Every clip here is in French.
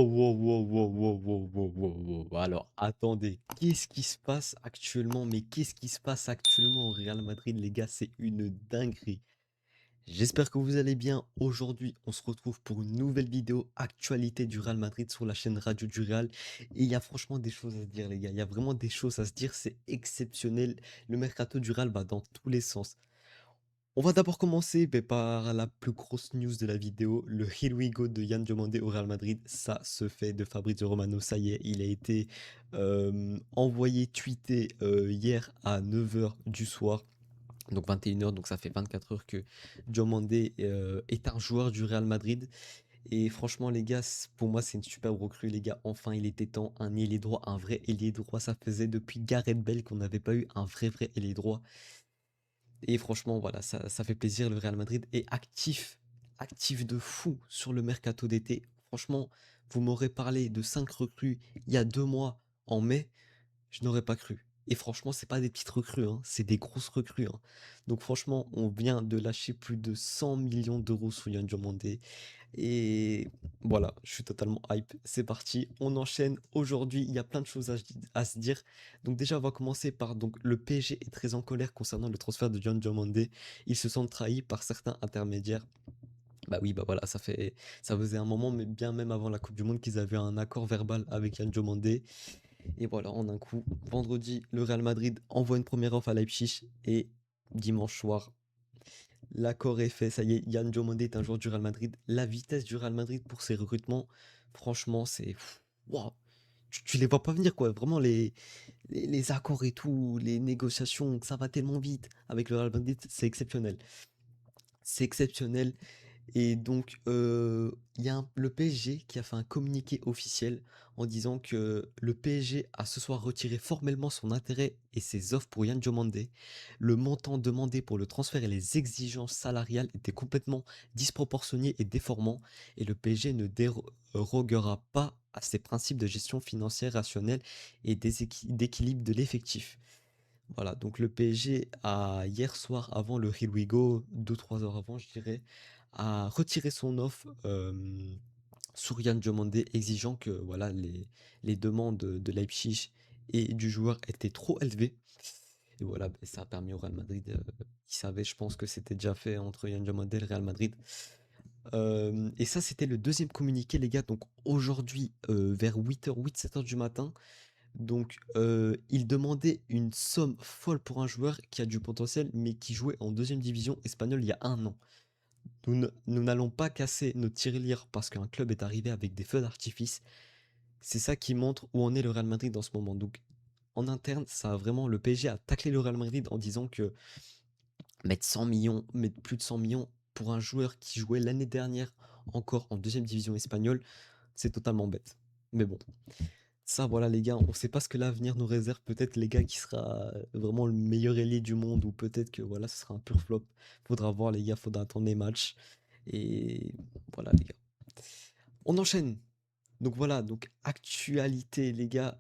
wow. Alors, attendez, qu'est-ce qui se passe actuellement? Mais qu'est-ce qui se passe actuellement au Real Madrid, les gars? C'est une dinguerie. J'espère que vous allez bien. Aujourd'hui, on se retrouve pour une nouvelle vidéo actualité du Real Madrid sur la chaîne Radio du Real. Et il y a franchement des choses à se dire, les gars. Il y a vraiment des choses à se dire. C'est exceptionnel. Le mercato du Real va dans tous les sens. On va d'abord commencer par la plus grosse news de la vidéo, le Here We Go de Yann Diomandé au Real Madrid. Ça se fait de Fabrizio Romano, ça y est, il a été envoyé, tweeté hier à 9 h du soir, donc 21 h, donc ça fait 24 heures que Diomandé est un joueur du Real Madrid. Et franchement les gars, pour moi c'est une super recrue les gars, enfin il était temps, un ailier droit, un vrai ailier droit, ça faisait depuis Gareth Bale qu'on n'avait pas eu un vrai ailier droit. Et franchement, voilà, ça fait plaisir. Le Real Madrid est actif de fou sur le mercato d'été. Franchement, vous m'aurez parlé de 5 recrues il y a 2 mois, en mai, je n'aurais pas cru. Et franchement, c'est pas des petites recrues, hein, c'est des grosses recrues, hein. Donc franchement, on vient de lâcher plus de 100 millions d'euros sur Yann Diomandé. Et voilà, je suis totalement hype. C'est parti, on enchaîne. Aujourd'hui, il y a plein de choses à se dire. Donc déjà, on va commencer par donc le PSG est très en colère concernant le transfert de John Diomandé. Ils se sentent trahis par certains intermédiaires. Bah oui, bah voilà, ça faisait un moment, mais bien même avant la Coupe du Monde, qu'ils avaient un accord verbal avec Yann Diomandé. Et voilà, en un coup, vendredi, le Real Madrid envoie une première offre à Leipzig et dimanche soir, l'accord est fait, ça y est, Yann Diomandé est un joueur du Real Madrid. La vitesse du Real Madrid pour ses recrutements, franchement, c'est... Waouh, tu les vois pas venir, quoi. Vraiment, les accords et tout, les négociations, ça va tellement vite. Avec le Real Madrid, c'est exceptionnel. C'est exceptionnel. Et donc, il y a le PSG qui a fait un communiqué officiel en disant que le PSG a ce soir retiré formellement son intérêt et ses offres pour Yann Diomandé. Le montant demandé pour le transfert et les exigences salariales étaient complètement disproportionnés et déformants, et le PSG ne dérogera pas à ses principes de gestion financière rationnelle et d'équilibre de l'effectif. Voilà, donc le PSG a hier soir, avant le Here We Go, 2-3 heures avant, je dirais, a retiré son offre sur Yann Diomandé, exigeant que voilà, les demandes de Leipzig et du joueur étaient trop élevées. Et voilà, ça a permis au Real Madrid, ils savaient, je pense que c'était déjà fait entre Yann Diomandé et le Real Madrid. Et ça, c'était le deuxième communiqué, les gars. Donc aujourd'hui, vers 8 h, 7 h du matin, donc, il demandait une somme folle pour un joueur qui a du potentiel, mais qui jouait en deuxième division espagnole il y a un an. Nous n'allons pas casser notre tirelire parce qu'un club est arrivé avec des feux d'artifice. C'est ça qui montre où en est le Real Madrid en ce moment. Donc, en interne, ça a vraiment, le PSG a taclé le Real Madrid en disant que mettre 100 millions, mettre plus de 100 millions pour un joueur qui jouait l'année dernière encore en deuxième division espagnole, c'est totalement bête. Mais bon. Ça, voilà, les gars, on sait pas ce que l'avenir nous réserve. Peut-être, les gars, qui sera vraiment le meilleur ailier du monde, ou peut-être que voilà, ce sera un pur flop. Faudra voir, les gars, faudra attendre les matchs. Et voilà, les gars. On enchaîne. Donc voilà, donc actualité, les gars,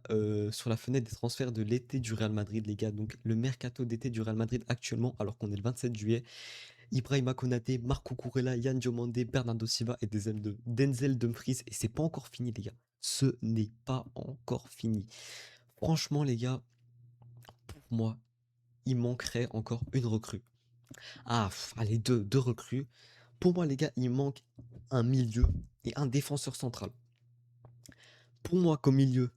sur la fenêtre des transferts de l'été du Real Madrid, les gars. Donc le mercato d'été du Real Madrid actuellement, alors qu'on est le 27 juillet. Ibrahima Konaté, Marco Kurela, Yann Diomandé, Bernardo Silva et Denzel Dumfries. Et c'est pas encore fini, les gars. Ce n'est pas encore fini. Franchement, les gars, pour moi, il manquerait encore une recrue. Ah, allez, deux recrues. Pour moi, les gars, il manque un milieu et un défenseur central. Pour moi, comme milieu,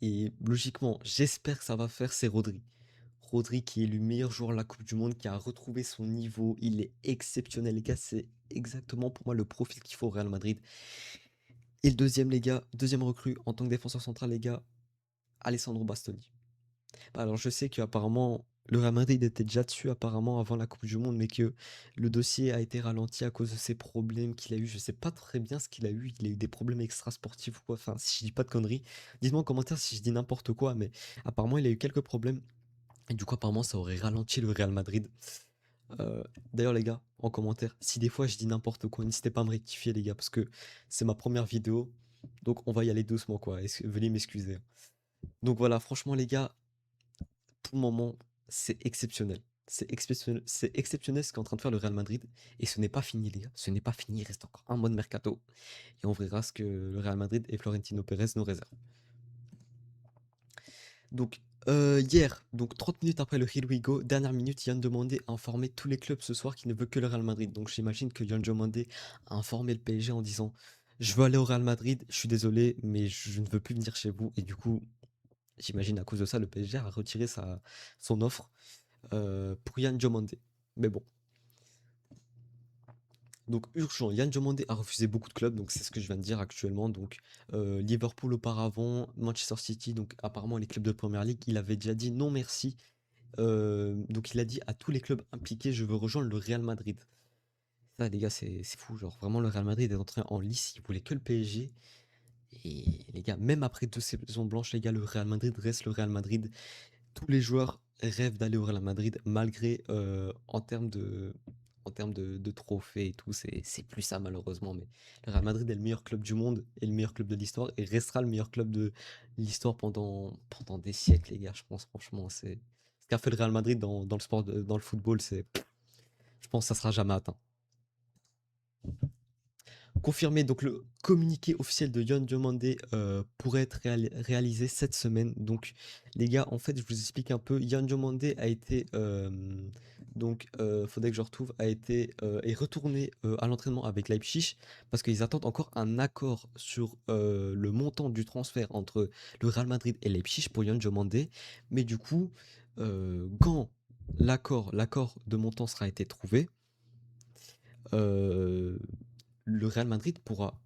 et logiquement, j'espère que ça va faire, c'est Rodri. Rodri qui est le meilleur joueur de la Coupe du Monde, qui a retrouvé son niveau. Il est exceptionnel, les gars. C'est exactement pour moi le profil qu'il faut au Real Madrid. Et le deuxième, les gars, deuxième recrue en tant que défenseur central, les gars, Alessandro Bastoni. Bah, alors je sais qu'apparemment le Real Madrid était déjà dessus apparemment avant la Coupe du Monde, mais que le dossier a été ralenti à cause de ces problèmes qu'il a eu. Je sais pas très bien ce qu'il a eu. Il a eu des problèmes extrasportifs ou quoi. Enfin, si je dis pas de conneries, dites-moi en commentaire si je dis n'importe quoi, mais apparemment il a eu quelques problèmes. Et du coup, apparemment, ça aurait ralenti le Real Madrid. Euh, D'ailleurs, les gars, en commentaire, si des fois je dis n'importe quoi, n'hésitez pas à me rectifier, les gars, parce que c'est ma première vidéo. Donc on va y aller doucement, quoi. Veuillez m'excuser. Donc voilà, franchement, les gars, pour le moment, c'est exceptionnel. c'est exceptionnel ce qu'est en train de faire le Real Madrid. Et ce n'est pas fini, les gars. Ce n'est pas fini. Il reste encore un mois de mercato. Et on verra ce que le Real Madrid et Florentino Pérez nous réservent. Donc, hier, donc 30 minutes après le Here We Go, dernière minute, Yann Demandé a informé tous les clubs ce soir qu'il ne veut que le Real Madrid. Donc, j'imagine que Yann Demandé a informé le PSG en disant: je veux aller au Real Madrid, je suis désolé, mais je ne veux plus venir chez vous. Et du coup, j'imagine à cause de ça, le PSG a retiré son offre pour Yann Diomandé. Mais bon, donc urgent, Yann Diomandé a refusé beaucoup de clubs, donc c'est ce que je viens de dire actuellement. Donc Liverpool auparavant, Manchester City, donc apparemment les clubs de Première Ligue, il avait déjà dit non merci. Donc il a dit à tous les clubs impliqués, je veux rejoindre le Real Madrid. Ça les gars, c'est fou, genre vraiment le Real Madrid est entré en lice, il voulait que le PSG. Et les gars, même après 2 saisons blanches, les gars, le Real Madrid reste le Real Madrid. Tous les joueurs rêvent d'aller au Real Madrid, malgré en termes de trophées et tout, c'est plus ça malheureusement. Mais le Real Madrid est le meilleur club du monde et le meilleur club de l'histoire et restera le meilleur club de l'histoire pendant des siècles, les gars. Je pense franchement, c'est ce qu'a fait le Real Madrid dans le sport, dans le football, je pense que ça sera jamais atteint. Confirmé, donc le communiqué officiel de Yon Diomandé pourrait être réalisé cette semaine. Donc les gars, en fait, je vous explique un peu. Yon Diomandé a été, faudrait que je retrouve, est retourné à l'entraînement avec Leipzig parce qu'ils attendent encore un accord sur le montant du transfert entre le Real Madrid et Leipzig pour Yon Diomandé. Mais du coup, quand l'accord de montant sera été trouvé, euh, le Real Madrid pourra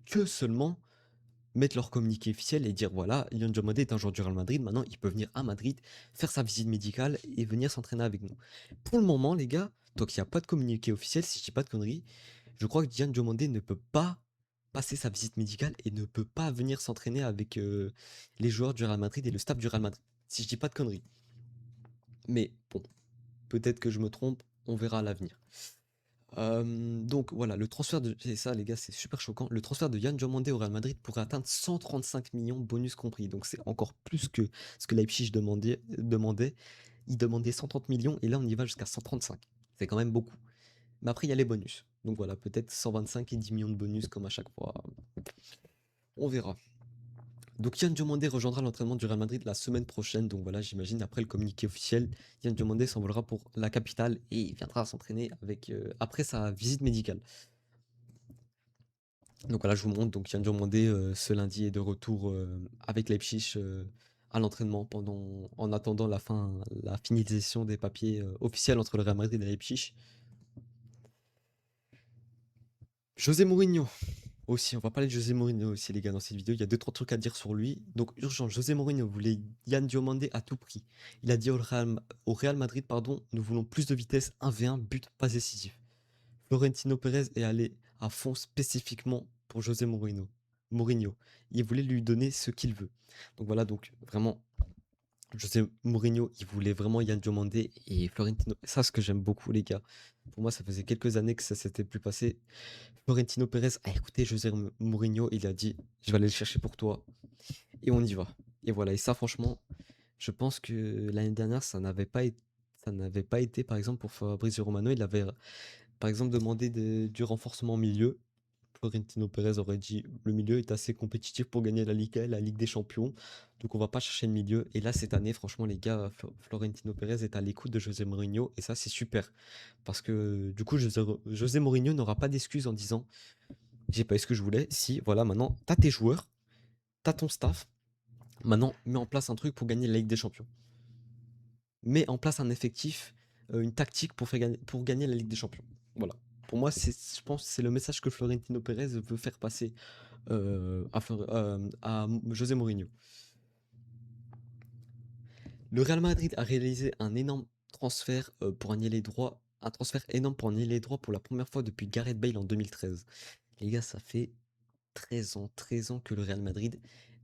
que seulement mettre leur communiqué officiel et dire voilà, Yon Diomandé est un joueur du Real Madrid, maintenant il peut venir à Madrid, faire sa visite médicale et venir s'entraîner avec nous. Pour le moment, les gars, tant qu'il n'y a pas de communiqué officiel, si je dis pas de conneries, je crois que Yon Diomandé ne peut pas passer sa visite médicale et ne peut pas venir s'entraîner avec les joueurs du Real Madrid et le staff du Real Madrid, si je dis pas de conneries. Mais bon, peut-être que je me trompe, on verra à l'avenir. Donc voilà, le transfert de c'est ça les gars, c'est super choquant. Le transfert de Yann Diomandé au Real Madrid pourrait atteindre 135 millions, bonus compris. Donc c'est encore plus que ce que Leipzig demandait. Il demandait 130 millions et là on y va jusqu'à 135. C'est quand même beaucoup. Mais après il y a les bonus. Donc voilà, peut-être 125 et 10 millions de bonus comme à chaque fois. On verra. Donc Yann Diomandé rejoindra l'entraînement du Real Madrid la semaine prochaine. Donc voilà, j'imagine après le communiqué officiel, Yann Diomandé s'envolera pour la capitale et il viendra s'entraîner après sa visite médicale. Donc voilà, je vous montre. Donc Yann Diomandé ce lundi est de retour avec Leipzig à l'entraînement en attendant la finalisation des papiers officiels entre le Real Madrid et Leipzig. José Mourinho aussi, on va parler de José Mourinho aussi les gars dans cette vidéo. Il y a 2-3 trucs à dire sur lui. Donc urgent, José Mourinho voulait Yann Diomandé à tout prix. Il a dit au Real Madrid, pardon, nous voulons plus de vitesse, 1v1, but pas décisif. Florentino Pérez est allé à fond spécifiquement pour José Mourinho. Mourinho. Il voulait lui donner ce qu'il veut. Donc voilà, donc vraiment, José Mourinho, il voulait vraiment Yann Diomandé et Florentino. Ça, ce que j'aime beaucoup, les gars. Pour moi, ça faisait quelques années que ça s'était plus passé. Florentino Pérez a écouté José Mourinho, il a dit: je vais aller le chercher pour toi. Et on y va. Et voilà, et ça, franchement, je pense que l'année dernière, ça n'avait pas été, par exemple, pour Fabrizio Romano. Il avait par exemple demandé du renforcement au milieu. Florentino Pérez aurait dit le milieu est assez compétitif pour gagner la Liga et la Ligue des Champions, donc on va pas chercher le milieu. Et là, cette année, franchement, les gars, Florentino Pérez est à l'écoute de José Mourinho et ça, c'est super. Parce que du coup, José Mourinho n'aura pas d'excuses en disant j'ai pas eu ce que je voulais. Si, voilà, maintenant, t'as tes joueurs, t'as ton staff, maintenant, mets en place un truc pour gagner la Ligue des Champions. Mets en place un effectif, une tactique pour gagner la Ligue des Champions. Voilà. Pour moi, je pense que c'est le message que Florentino Pérez veut faire passer à José Mourinho. Le Real Madrid a réalisé un énorme transfert pour un ailier droit, un transfert énorme pour un ailier droit pour la première fois depuis Gareth Bale en 2013. Les gars, ça fait 13 ans que le Real Madrid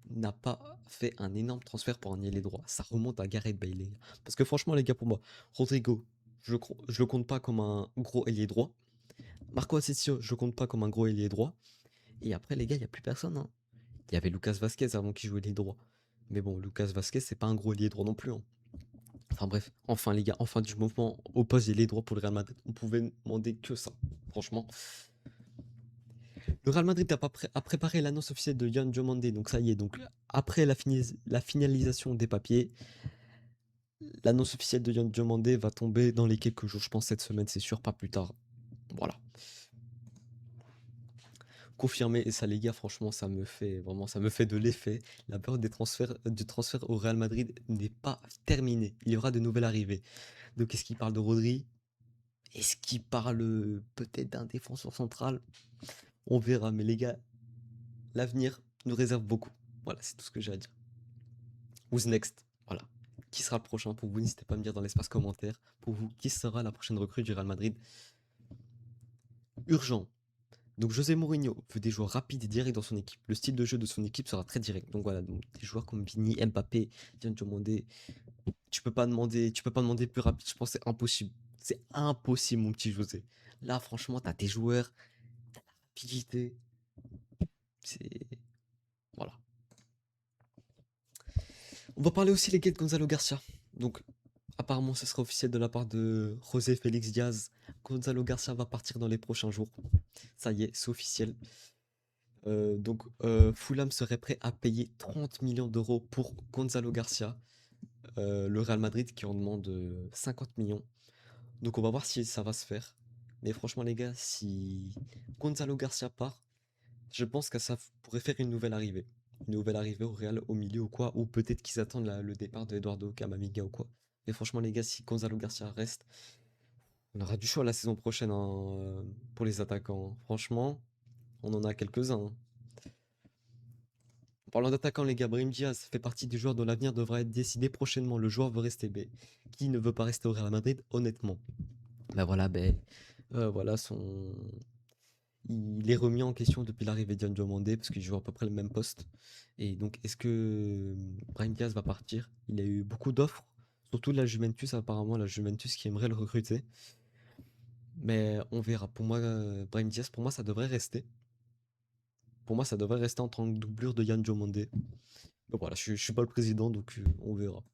n'a pas fait un énorme transfert pour un ailier droit. Ça remonte à Gareth Bale, les gars. Parce que franchement, les gars, pour moi, Rodrigo, je le compte pas comme un gros ailier droit. Marco Asensio, je le compte pas comme un gros ailier droit. Et après, les gars, il n'y a plus personne, hein. Il y avait Lucas Vasquez avant qui jouait ailier droit. Mais bon, Lucas Vasquez, c'est pas un gros ailier droit non plus, hein. Enfin bref, enfin les gars, enfin du mouvement au poste et les droits pour le Real Madrid. On pouvait demander que ça, franchement. Le Real Madrid a préparé l'annonce officielle de Yan Diomandé, donc ça y est. Donc après la finalisation des papiers, l'annonce officielle de Yan Diomandé va tomber dans les quelques jours. Je pense cette semaine, c'est sûr, pas plus tard. Voilà. Confirmé, et ça les gars, franchement, ça me fait vraiment, ça me fait de l'effet. La période des transferts, du transfert au Real Madrid n'est pas terminée. Il y aura de nouvelles arrivées. Donc est-ce qu'il parle de Rodri? Est-ce qu'il parle peut-être d'un défenseur central? On verra, mais les gars, l'avenir nous réserve beaucoup. Voilà, c'est tout ce que j'ai à dire. Who's next? Voilà. Qui sera le prochain pour vous? N'hésitez pas à me dire dans l'espace commentaire. Pour vous, qui sera la prochaine recrue du Real Madrid? Urgent. Donc José Mourinho veut des joueurs rapides et directs dans son équipe. Le style de jeu de son équipe sera très direct. Donc voilà, donc des joueurs comme Vini, Mbappé, Dion Diomandé. Tu peux pas demander plus rapide. Je pense que c'est impossible. C'est impossible, mon petit José. Là, franchement, t'as tes joueurs, rapidité. C'est voilà. On va parler aussi les gars de Gonzalo Garcia. Donc apparemment, ce sera officiel de la part de José Félix Diaz. Gonzalo Garcia va partir dans les prochains jours. Ça y est, c'est officiel. Fulham serait prêt à payer 30 millions d'euros pour Gonzalo Garcia. Le Real Madrid qui en demande 50 millions. Donc on va voir si ça va se faire. Mais franchement les gars, si Gonzalo Garcia part, je pense que ça pourrait faire une nouvelle arrivée. Une nouvelle arrivée au Real au milieu ou quoi. Ou peut-être qu'ils attendent le départ de Eduardo Camavinga ou quoi. Mais franchement les gars, si Gonzalo Garcia reste, on aura du choix la saison prochaine hein, pour les attaquants, hein. Franchement, on en a quelques-uns, hein. En parlant d'attaquant, les gars, Brahim Diaz fait partie des joueurs dont l'avenir devra être décidé prochainement. Le joueur veut rester. Mais qui ne veut pas rester au Real Madrid, honnêtement? Bah voilà, voilà il est remis en question depuis l'arrivée d'Ian Diomandé parce qu'il joue à peu près le même poste. Et donc, est-ce que Brahim Diaz va partir? Il a eu beaucoup d'offres, surtout de la Juventus, apparemment, la Juventus qui aimerait le recruter. Mais on verra. Pour moi, Brahim Diaz, pour moi, ça devrait rester. Pour moi, ça devrait rester en tant que doublure de Yann Diomandé. Mais voilà, je suis pas le président, donc on verra.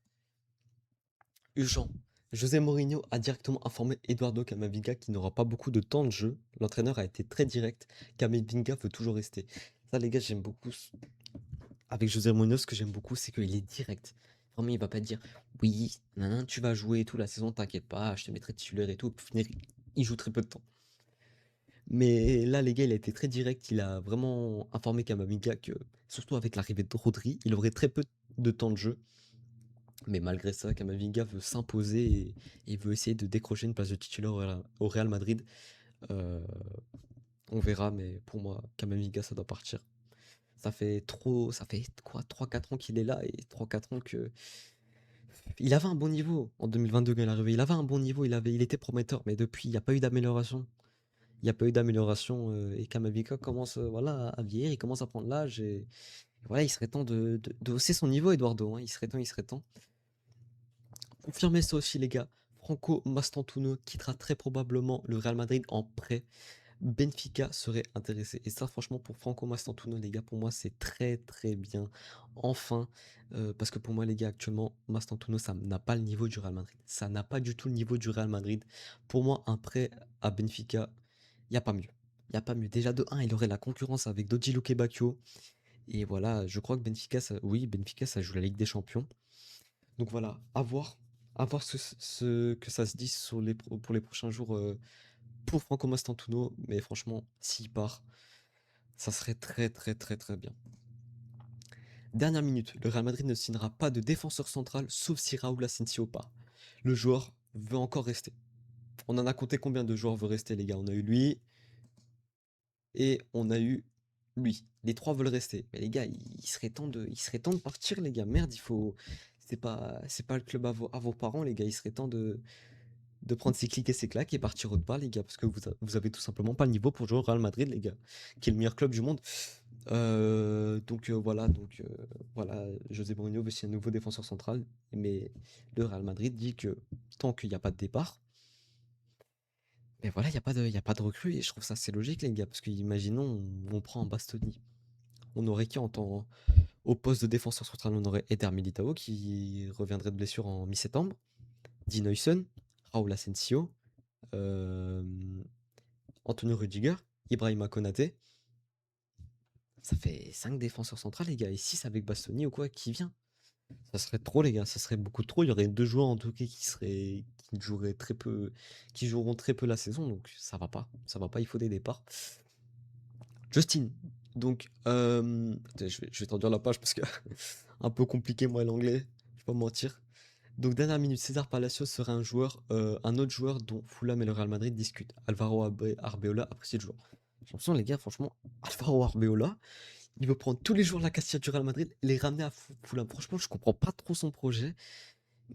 Urgent. José Mourinho a directement informé Eduardo Camavinga qu'il n'aura pas beaucoup de temps de jeu. L'entraîneur a été très direct. Camavinga veut toujours rester. Ça, les gars, j'aime beaucoup. Avec José Mourinho, ce que j'aime beaucoup, c'est qu'il est direct. Vraiment, il va pas dire oui, nan, tu vas jouer et tout la saison, t'inquiète pas, je te mettrai titulaire et tout. Pour finir, il joue très peu de temps. Mais là, les gars, il a été très direct. Il a vraiment informé Camavinga que, surtout avec l'arrivée de Rodri, il aurait très peu de temps de jeu. Mais malgré ça, Camavinga veut s'imposer et veut essayer de décrocher une place de titulaire au Real Madrid. Euh, on verra, mais pour moi, Camavinga, ça doit partir. Ça fait quoi, 3-4 ans qu'il est là et 3-4 ans que. Il avait un bon niveau en 2022 quand il est arrivé. Il avait un bon niveau, il était prometteur, mais depuis, il n'y a pas eu d'amélioration. Il n'y a pas eu d'amélioration et Camavinga commence voilà, à vieillir, il commence à prendre l'âge et voilà, il serait temps de hausser son niveau, Eduardo, hein. Il serait temps, il serait temps. Confirmez ça aussi, les gars. Franco Mastantuono quittera très probablement le Real Madrid en prêt. Benfica serait intéressé. Et ça, franchement, pour Franco Mastantuono, les gars, pour moi, c'est très très bien. Enfin, parce que pour moi, les gars, actuellement, Mastantuono, ça n'a pas le niveau du Real Madrid. Ça n'a pas du tout le niveau du Real Madrid. Pour moi, un prêt à Benfica, il n'y a pas mieux. Il n'y a pas mieux. Déjà, de un, il aurait la concurrence avec Dodi Luque Bacchio. Et voilà, je crois que Benfica, oui, Benfica, ça joue la Ligue des Champions. Donc voilà, à voir ce que ça se dit pour les prochains jours pour Franco Mastantuono. Mais franchement, s'il part, ça serait très très très très bien. Dernière minute, le Real Madrid ne signera pas de défenseur central sauf si Raúl Asensio part. Le joueur veut encore rester. On en a compté combien de joueurs veulent rester, les gars? On a eu lui et on a eu lui. Les trois veulent rester. Mais les gars, il serait temps de partir, les gars. Merde, il faut. C'est pas le club à vos parents, les gars. Il serait temps de prendre ses clics et ses claques et partir autre part, les gars, parce que vous avez tout simplement pas le niveau pour jouer au Real Madrid, les gars, qui est le meilleur club du monde. Voilà, José Mourinho veut signer un nouveau défenseur central, mais le Real Madrid dit que tant qu'il n'y a pas de départ, mais voilà, il y a pas de recrue, et je trouve ça assez logique, les gars, parce que imaginons, on prend un Bastoni, on aurait qui en temps au poste de défenseur central, on aurait Eder Militao qui reviendrait de blessure en mi-septembre. Dean Huijsen, Raúl Asensio, hem, Antonio Rudiger, Ibrahima Konaté. Ça fait 5 défenseurs centrales, les gars, et 6 avec Bastoni ou quoi, qui vient? Ça serait trop, les gars, ça serait beaucoup trop. Il y aurait 2 joueurs en tout cas qui joueraient très peu, qui joueront très peu la saison, donc ça va pas. Ça va pas, il faut des départs. Justin, donc, attends, je vais traduire la page parce que un peu compliqué, moi, l'anglais, je vais pas mentir. Donc, dernière minute, César Palacios serait un autre joueur dont Fulham et le Real Madrid discutent. Alvaro Arbeola apprécie le joueur. J'ai l'impression, les gars, franchement, Alvaro Arbeola, il veut prendre tous les joueurs de la Castilla du Real Madrid et les ramener à Fulham. Franchement, je comprends pas trop son projet.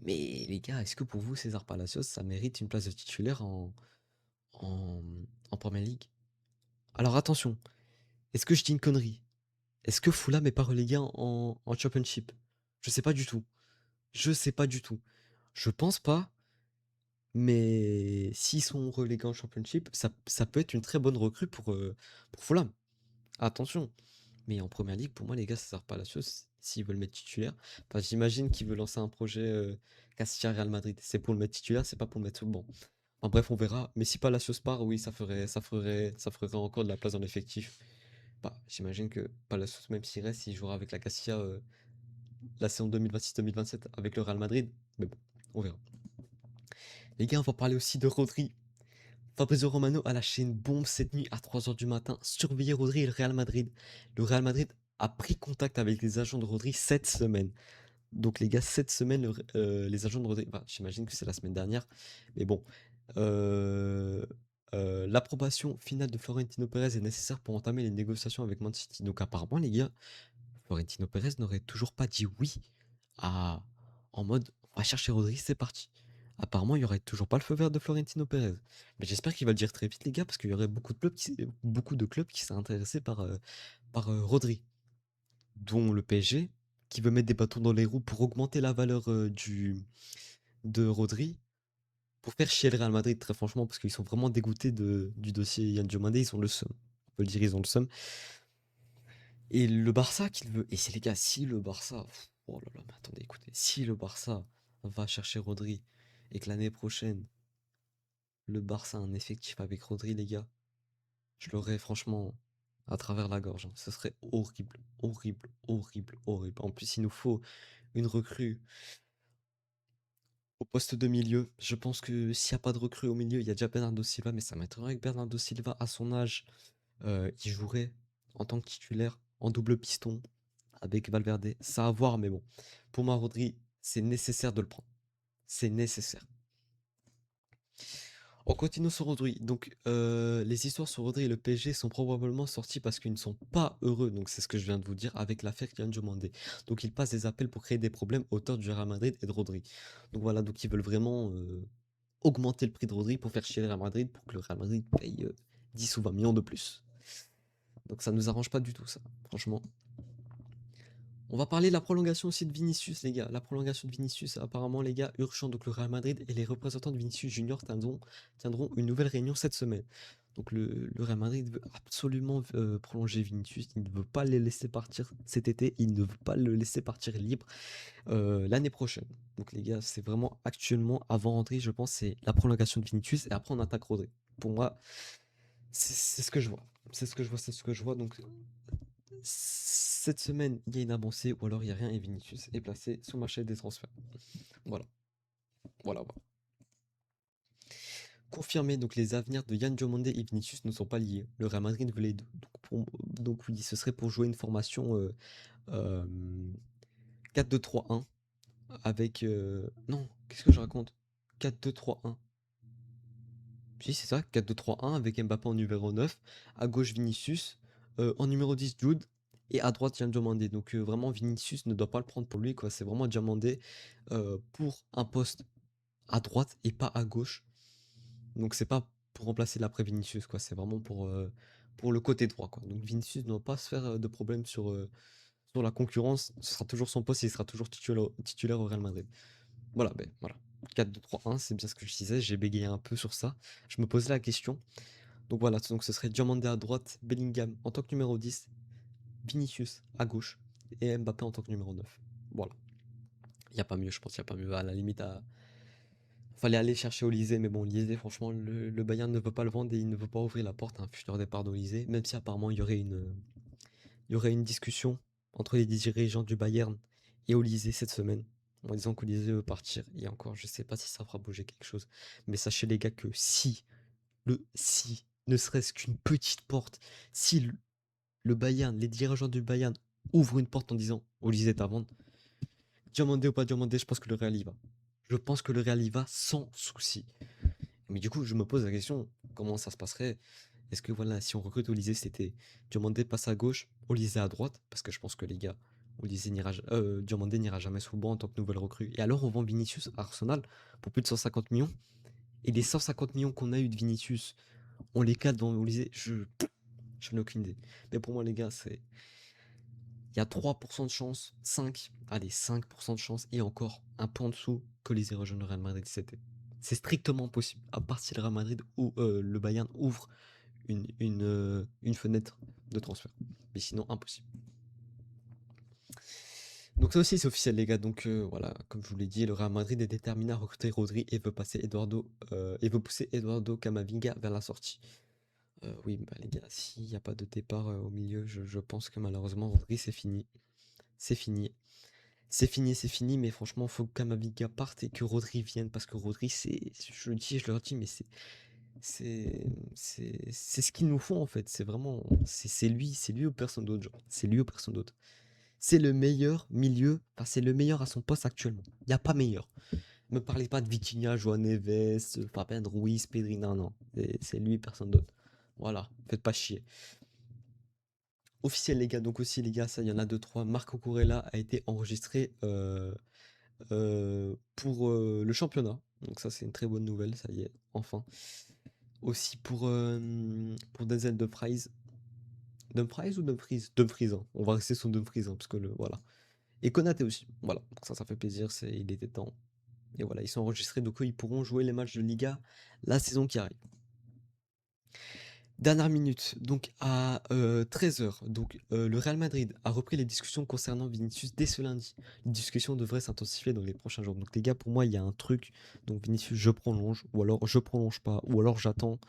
Mais les gars, est-ce que pour vous, César Palacios, ça mérite une place de titulaire en, en Premier League? Alors attention, est-ce que je dis une connerie? Est-ce que Fulham est pas relégué en Championship? Je sais pas du tout. Je sais pas du tout. Je pense pas, mais s'ils sont relégués en Championship, ça peut être une très bonne recrue pour Fulham. Attention. Mais en Première Ligue, pour moi, les gars, ça sert pas à la chose s'ils veulent mettre titulaire. Enfin, j'imagine qu'ils veulent lancer un projet Castilla Real Madrid. C'est pour le mettre titulaire, c'est pas pour le mettre sur le banc. Enfin, bref, on verra. Mais si Palacios part, oui, ça ferait encore de la place dans l'effectif. Bah, j'imagine que Palacios, même s'il reste, il jouera avec la Castilla la saison 2026-2027 avec le Real Madrid. Mais bon, on verra. Les gars, on va parler aussi de Rodri. Fabrizio Romano a lâché une bombe cette nuit à 3 h du matin. Surveillez Rodri et le Real Madrid. Le Real Madrid a pris contact avec les agents de Rodri cette semaine. Donc les gars, cette semaine, les agents de Rodri, enfin, j'imagine que c'est la semaine dernière, mais bon, euh, l'approbation finale de Florentino Pérez est nécessaire pour entamer les négociations avec Man City. Donc apparemment, les gars, Florentino Pérez n'aurait toujours pas dit oui à, en mode, on va chercher Rodri, c'est parti. Apparemment, il y aurait toujours pas le feu vert de Florentino Pérez. Mais j'espère qu'il va le dire très vite, les gars, parce qu'il y aurait beaucoup de clubs qui seraient intéressés par Rodri, dont le PSG, qui veut mettre des bâtons dans les roues pour augmenter la valeur de Rodri, pour faire chier le Real Madrid, très franchement, parce qu'ils sont vraiment dégoûtés du dossier Yann Diomandé, ils ont le seum. On peut le dire, ils ont le seum. Et le Barça qu'il veut. Et c'est les gars, si le Barça. Oh là là, mais attendez, écoutez. Si le Barça va chercher Rodri et que l'année prochaine, le Barça a un effectif avec Rodri, les gars, je l'aurais franchement à travers la gorge, hein. Ce serait horrible, horrible, horrible, horrible. En plus, il nous faut une recrue au poste de milieu. Je pense que s'il n'y a pas de recrue au milieu, il y a déjà Bernardo Silva, mais ça m'étonnerait que Bernardo Silva, à son âge, il jouerait en tant que titulaire en double piston avec Valverde. Ça à voir, mais bon. Pour moi, Rodri, c'est nécessaire de le prendre. C'est nécessaire. On continue sur Rodri. Donc, les histoires sur Rodri et le PSG sont probablement sorties parce qu'ils ne sont pas heureux. Donc, c'est ce que je viens de vous dire avec l'affaire Kylian Diomandé. Donc, ils passent des appels pour créer des problèmes autour du Real Madrid et de Rodri. Donc, voilà. Donc, ils veulent vraiment augmenter le prix de Rodri pour faire chier le Real Madrid pour que le Real Madrid paye 10 ou 20 millions de plus. Donc, ça nous arrange pas du tout, ça. Franchement. On va parler de la prolongation aussi de Vinicius, les gars. La prolongation de Vinicius, apparemment, les gars, urgent. Donc, le Real Madrid et les représentants de Vinicius Junior tiendront une nouvelle réunion cette semaine. Donc, le Real Madrid veut absolument prolonger Vinicius. Il ne veut pas le laisser partir cet été. Il ne veut pas le laisser partir libre l'année prochaine. Donc, les gars, c'est vraiment actuellement, avant rentrer, je pense, c'est la prolongation de Vinicius et après, on attaque Rodri. Pour moi, c'est ce que je vois. C'est ce que je vois, c'est ce que je vois. Donc, cette semaine, il y a une avancée ou alors il n'y a rien et Vinicius est placé sur le marché des transferts. Voilà, voilà, voilà. Confirmé, donc les avenirs de Yann Diomandé et Vinicius ne sont pas liés. Le Real Madrid veut les deux. Donc oui, ce serait pour jouer une formation euh, 4-2-3-1 avec... non, qu'est-ce que je raconte? 4-2-3-1. Si, c'est ça, 4-2-3-1 avec Mbappé en numéro 9, à gauche Vinicius, en numéro 10 Jude, et à droite Yann Diomandé. Donc vraiment Vinicius ne doit pas le prendre pour lui, quoi. C'est vraiment Diomandé pour un poste à droite et pas à gauche. Donc c'est pas pour remplacer l'après Vinicius, quoi. C'est vraiment pour le côté droit, quoi. Donc Vinicius ne doit pas se faire de problème sur la concurrence. Ce sera toujours son poste, il sera toujours titulaire au Real Madrid. Voilà, ben voilà. 4-2-3-1, c'est bien ce que je disais, j'ai bégayé un peu sur ça. Je me posais la question. Donc voilà, donc ce serait Diomandé à droite, Bellingham en tant que numéro 10, Vinicius à gauche et Mbappé en tant que numéro 9. Voilà. Il n'y a pas mieux, je pense, il n'y a pas mieux. À la limite, Fallait aller chercher Olysée, mais bon, Olysée, franchement, le Bayern ne veut pas le vendre et il ne veut pas ouvrir la porte à un futur départ d'Olysée, même si apparemment il y aurait une discussion entre les dirigeants du Bayern et Olysée cette semaine, en disant qu'Olysée veut partir. Et encore, je sais pas si ça fera bouger quelque chose, mais sachez les gars que si, ne serait-ce qu'une petite porte, si le Bayern, les dirigeants du Bayern ouvrent une porte en disant Olysée est à vendre, Diomandé ou pas Diomandé, je pense que le Real y va. Je pense que le Real y va sans souci. Mais du coup, je me pose la question, comment ça se passerait? Est-ce que voilà, si on recrute Olysée cet été, Diomandé passe à gauche, Olysée à droite? Parce que je pense que les gars, Diomandé n'ira jamais sous le banc en tant que nouvelle recrue. Et alors on vend Vinicius à Arsenal pour plus de 150 millions. Et les 150 millions qu'on a eu de Vinicius, on les cale dans Olysée. Je n'ai aucune idée. Mais pour moi, les gars, il y a 3% de chance, 5, allez, 5% de chance, et encore un peu en dessous que les rejoignent le Real Madrid cet été. C'est strictement possible, à part si le Real Madrid ou le Bayern ouvre une fenêtre de transfert. Mais sinon, impossible. Donc ça aussi c'est officiel les gars, donc voilà, comme je vous l'ai dit, le Real Madrid est déterminé à recruter Rodri et veut pousser Eduardo Camavinga vers la sortie. Oui, bah les gars, s'il n'y a pas de départ au milieu, je pense que malheureusement Rodri c'est fini. C'est fini. C'est fini, mais franchement, faut que Camavinga parte et que Rodri vienne, parce que Rodri, je le dis, je leur dis, mais c'est, c'est ce qu'ils nous font en fait. C'est vraiment, c'est lui ou personne d'autre, genre. C'est lui ou personne d'autre. C'est le meilleur milieu, enfin, c'est le meilleur à son poste actuellement. Il n'y a pas meilleur. Me parlez pas de Vitinha, João Neves, Fabien Ruiz, Pedri, non, non. C'est lui, personne d'autre. Voilà, faites pas chier. Officiel les gars, donc aussi les gars, ça il y en a deux trois. Marco Kurela a été enregistré pour le championnat. Donc ça c'est une très bonne nouvelle, ça y est, enfin. Aussi pour Denzel Dumfries. Dumfries ou Dumfries? Dumfries, hein. On va rester sur Dumfries, hein, parce que voilà. Et Konaté aussi, voilà. Donc ça fait plaisir, il était temps. Et voilà, ils sont enregistrés, donc eux, ils pourront jouer les matchs de Liga la saison qui arrive. Dernière minute, donc à 13h, donc le Real Madrid a repris les discussions concernant Vinicius dès ce lundi. Les discussions devraient s'intensifier dans les prochains jours. Donc les gars, pour moi, il y a un truc. Donc Vinicius, je prolonge, ou alors je prolonge pas, ou alors j'attends.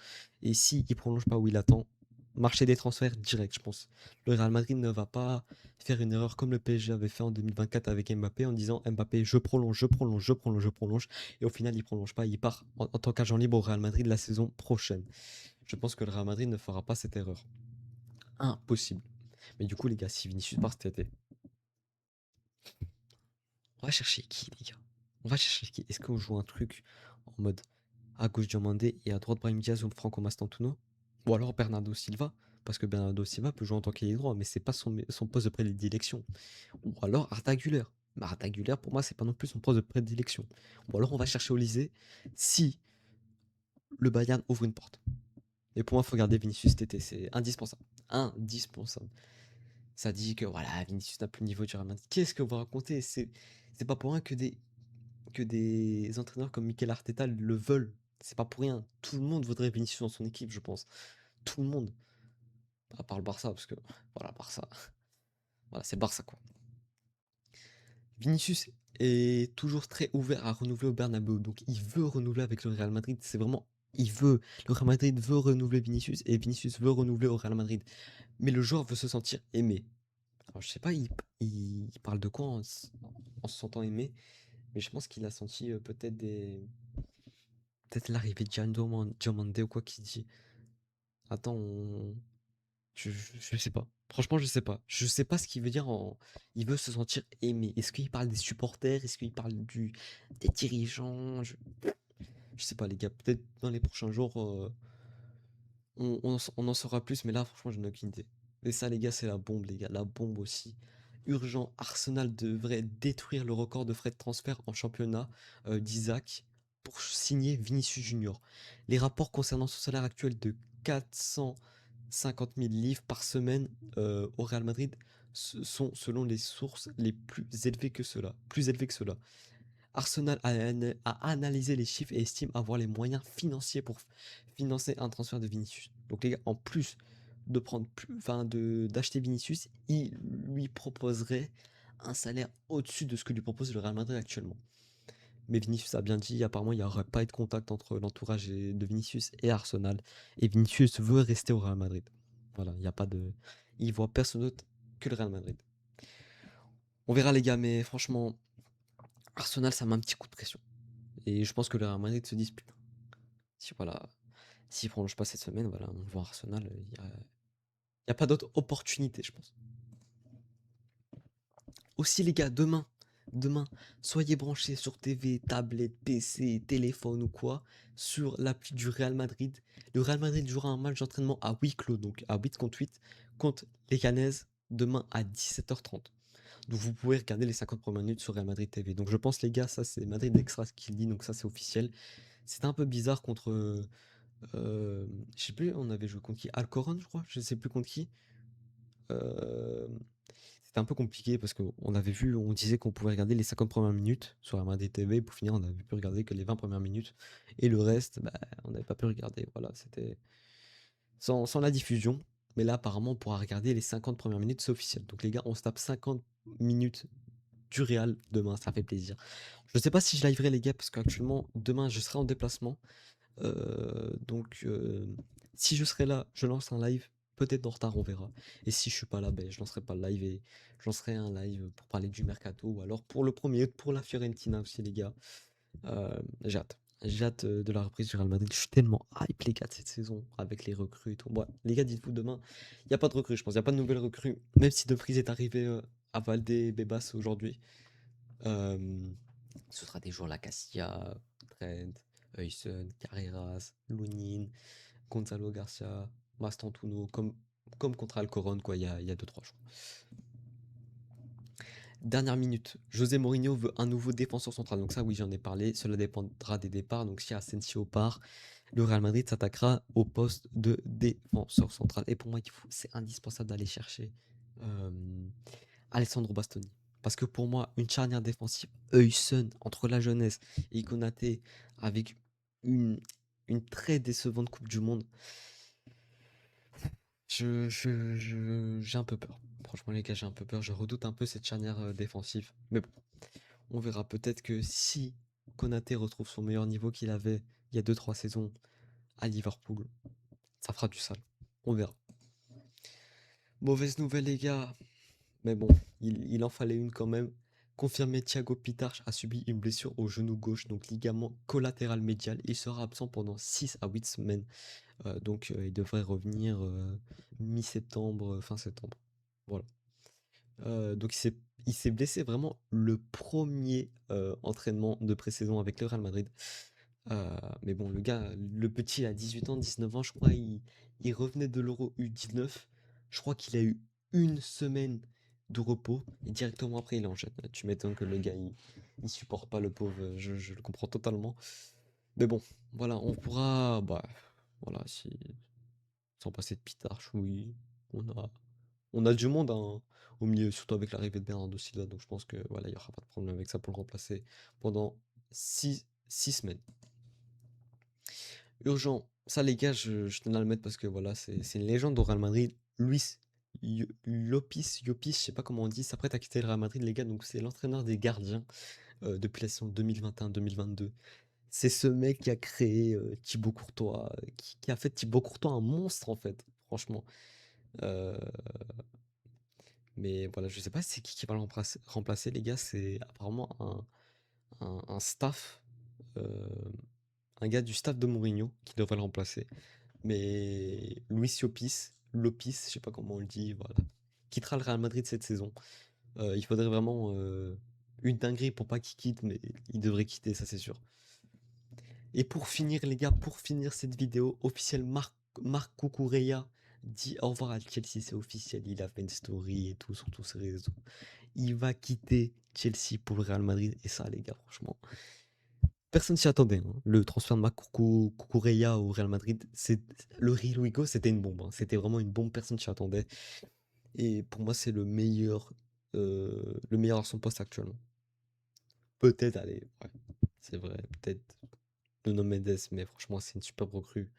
Et si il prolonge pas ou il attend, marché des transferts direct, je pense. Le Real Madrid ne va pas faire une erreur comme le PSG avait fait en 2024 avec Mbappé en disant Mbappé, je prolonge, je prolonge, je prolonge, je prolonge. Et au final, il prolonge pas, il part en tant qu'agent libre au Real Madrid la saison prochaine. Je pense que le Real Madrid ne fera pas cette erreur. Impossible. Mais du coup, les gars, si Vinicius part cet été, on va chercher qui, les gars? On va chercher qui? Est-ce qu'on joue un truc en mode à gauche Diomandé et à droite Brahim Diaz ou Franco Mastantuono? Ou alors Bernardo Silva? Parce que Bernardo Silva peut jouer en tant qu'ailier droit, mais c'est pas son poste de prédilection. Ou alors Arda Güler. Mais Arda Güler, pour moi, c'est pas non plus son poste de prédilection. Ou alors on va chercher Olysée si le Bayern ouvre une porte. Et pour moi, il faut garder Vinicius cet été, c'est indispensable. Indispensable. Ça dit que voilà, Vinicius n'a plus le niveau du Real Madrid. Qu'est-ce que vous racontez? C'est pas pour rien que des entraîneurs comme Mikel Arteta le veulent. C'est pas pour rien. Tout le monde voudrait Vinicius dans son équipe, je pense. Tout le monde. À part le Barça, parce que voilà, Barça. Voilà, c'est Barça quoi. Vinicius est toujours très ouvert à renouveler au Bernabeu. Donc il veut renouveler avec le Real Madrid. C'est vraiment. Il veut. Le Real Madrid veut renouveler Vinicius et Vinicius veut renouveler au Real Madrid. Mais le joueur veut se sentir aimé. Alors, je sais pas, il parle de quoi en se sentant aimé, mais je pense qu'il a senti peut-être l'arrivée de Diomande ou quoi qui dit. Attends, je sais pas. Franchement, je sais pas. Je sais pas ce qu'il veut dire il veut se sentir aimé. Est-ce qu'il parle des supporters? Est-ce qu'il parle des dirigeants? Je sais pas, les gars. Peut-être dans les prochains jours, on en saura plus, mais là, franchement, je n'ai aucune idée. Et ça, les gars, c'est la bombe, les gars. La bombe aussi. Urgent, Arsenal devrait détruire le record de frais de transfert en championnat d'Isaac pour signer Vinicius Junior. Les rapports concernant son salaire actuel de 450 000 livres par semaine au Real Madrid sont, selon les sources, les plus élevés que cela. Plus élevés que cela. Arsenal a analysé les chiffres et estime avoir les moyens financiers pour financer un transfert de Vinicius. Donc les gars, en plus de prendre d'acheter Vinicius, il lui proposerait un salaire au-dessus de ce que lui propose le Real Madrid actuellement. Mais Vinicius a bien dit, apparemment, il n'y aurait pas eu de contact entre l'entourage de Vinicius et Arsenal. Et Vinicius veut rester au Real Madrid. Voilà, il n'y a pas de. Il voit personne d'autre que le Real Madrid. On verra, les gars, mais franchement, Arsenal, ça met un petit coup de pression. Et je pense que le Real Madrid se dispute. Si voilà, s'il prolonge pas cette semaine, voilà, on voit Arsenal, il y a pas d'autre opportunité, je pense. Aussi, les gars, demain, soyez branchés sur TV, tablette, PC, téléphone ou quoi, sur l'appli du Real Madrid. Le Real Madrid jouera un match d'entraînement à huis clos, donc à 8 contre 8, contre les Canaises, demain à 17h30. Donc vous pouvez regarder les 50 premières minutes sur Real Madrid TV. Donc je pense, les gars, ça c'est Madrid Extra qui le dit, donc ça c'est officiel. C'était un peu bizarre contre. Je sais plus, on avait joué contre qui? Alcoran, je crois, je sais plus contre qui. Euh, C'était un peu compliqué parce qu'on avait vu, on disait qu'on pouvait regarder les 50 premières minutes sur la Madrid TV. Pour finir, on avait pu regarder que les 20 premières minutes. Et le reste, bah, on n'avait pas pu regarder. Voilà, c'était sans la diffusion. Mais là, apparemment, on pourra regarder les 50 premières minutes, c'est officiel. Donc les gars, on se tape 50 minutes du Real demain, ça fait plaisir. Je sais pas si je liverai, les gars, parce qu'actuellement, demain, je serai en déplacement. Donc, si je serai là, je lance un live. Peut-être en retard, on verra. Et si je suis pas là, ben, je lancerai pas le live et je lancerai un live pour parler du mercato ou alors pour le premier, pour la Fiorentina aussi, les gars. J'ai hâte. J'ai hâte de la reprise du Real Madrid. Je suis tellement hype, les gars, de cette saison avec les recrues et tout. Bon, les gars, dites-vous demain, il n'y a pas de recrues, je pense. Il n'y a pas de nouvelles recrues. Même si De Vries est arrivé à Valdé et Bebas aujourd'hui. Euh, Ce sera des joueurs la Casilla, Trent, Huyson, Carreras, Lunin, Gonzalo Garcia, Mastantuono, comme contre Alcoron, quoi, il y a 2-3 jours. Dernière minute, José Mourinho veut un nouveau défenseur central. Donc ça, oui, j'en ai parlé. Cela dépendra des départs. Donc si Asensio part, le Real Madrid s'attaquera au poste de défenseur central. Et pour moi, c'est indispensable d'aller chercher euh, Alessandro Bastoni. Parce que pour moi, une charnière défensive, Huyson, entre la jeunesse et Konaté, avec une, une très décevante Coupe du Monde, j'ai un peu peur. Franchement, les gars, j'ai un peu peur. Je redoute un peu cette charnière défensive. Mais bon, on verra. Peut-être que si Konaté retrouve son meilleur niveau qu'il avait il y a 2-3 saisons à Liverpool, ça fera du sale. On verra. Mauvaise nouvelle, les gars. Mais bon, il en fallait une quand même. Confirmé, Thiago Pitarch a subi une blessure au genou gauche, donc ligament collatéral médial. Il sera absent pendant 6 à 8 semaines. Donc il devrait revenir mi-septembre, fin septembre. Voilà. Donc il s'est blessé vraiment le premier entraînement de pré-saison avec le Real Madrid. Mais bon, le gars, le petit a 18 ans, 19 ans, je crois, il revenait de l'Euro U19. Je crois qu'il a eu une semaine de repos et directement après il enchaîne. Tu m'étonnes que le gars il supporte pas le pauvre, je le comprends totalement. Mais bon, voilà, on pourra, bah, voilà, sans passer de pitarche, oui, on a, on a du monde hein, au milieu, surtout avec l'arrivée de Bernardo Silva, donc je pense que voilà, il n'y aura pas de problème avec ça pour le remplacer pendant 6 semaines. Urgent, ça les gars, je tenais à le mettre parce que voilà, c'est une légende au Real Madrid. Luis Llopis, je sais pas comment on dit, s'apprête à quitter le Real Madrid, les gars, donc c'est l'entraîneur des gardiens depuis la saison 2021-2022. C'est ce mec qui a créé Thibaut Courtois, qui a fait Thibaut Courtois un monstre en fait, franchement. Euh, mais voilà, je sais pas c'est qui va le remplacer, les gars, c'est apparemment un staff, euh, un gars du staff de Mourinho qui devrait le remplacer. Mais Luis Lopis, je sais pas comment on le dit, voilà, quittera le Real Madrid cette saison. Il faudrait vraiment une dinguerie pour pas qu'il quitte, mais il devrait quitter, ça c'est sûr. Et pour finir, les gars, pour finir cette vidéo, officiel Marc Cucurella dit au revoir à Chelsea, c'est officiel, il a fait une story et tout sur tous ses réseaux. Il va quitter Chelsea pour le Real Madrid, et ça, les gars, franchement, personne s'y attendait, hein. Le transfert de Cucurella au Real Madrid, le Real Wigo, c'était une bombe, hein. C'était vraiment une bombe, personne s'y attendait. Et pour moi, c'est le meilleur à son poste actuellement. Peut-être, allez, ouais, c'est vrai, peut-être Nuno Mendes, mais franchement, c'est une super recrue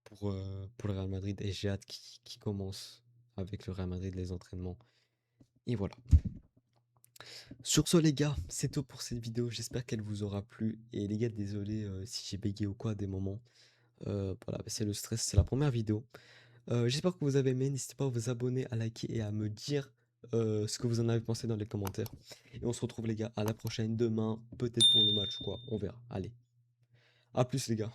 pour le Real Madrid et j'ai hâte qu'il commence avec le Real Madrid les entraînements. Et voilà. Sur ce les gars, c'est tout pour cette vidéo, j'espère qu'elle vous aura plu et les gars désolé, si j'ai bégayé ou quoi à des moments. Voilà, bah, c'est le stress, c'est la première vidéo. J'espère que vous avez aimé, n'hésitez pas à vous abonner, à liker et à me dire, ce que vous en avez pensé dans les commentaires et on se retrouve les gars à la prochaine demain, peut-être pour le match ou quoi, on verra. Allez, à plus les gars.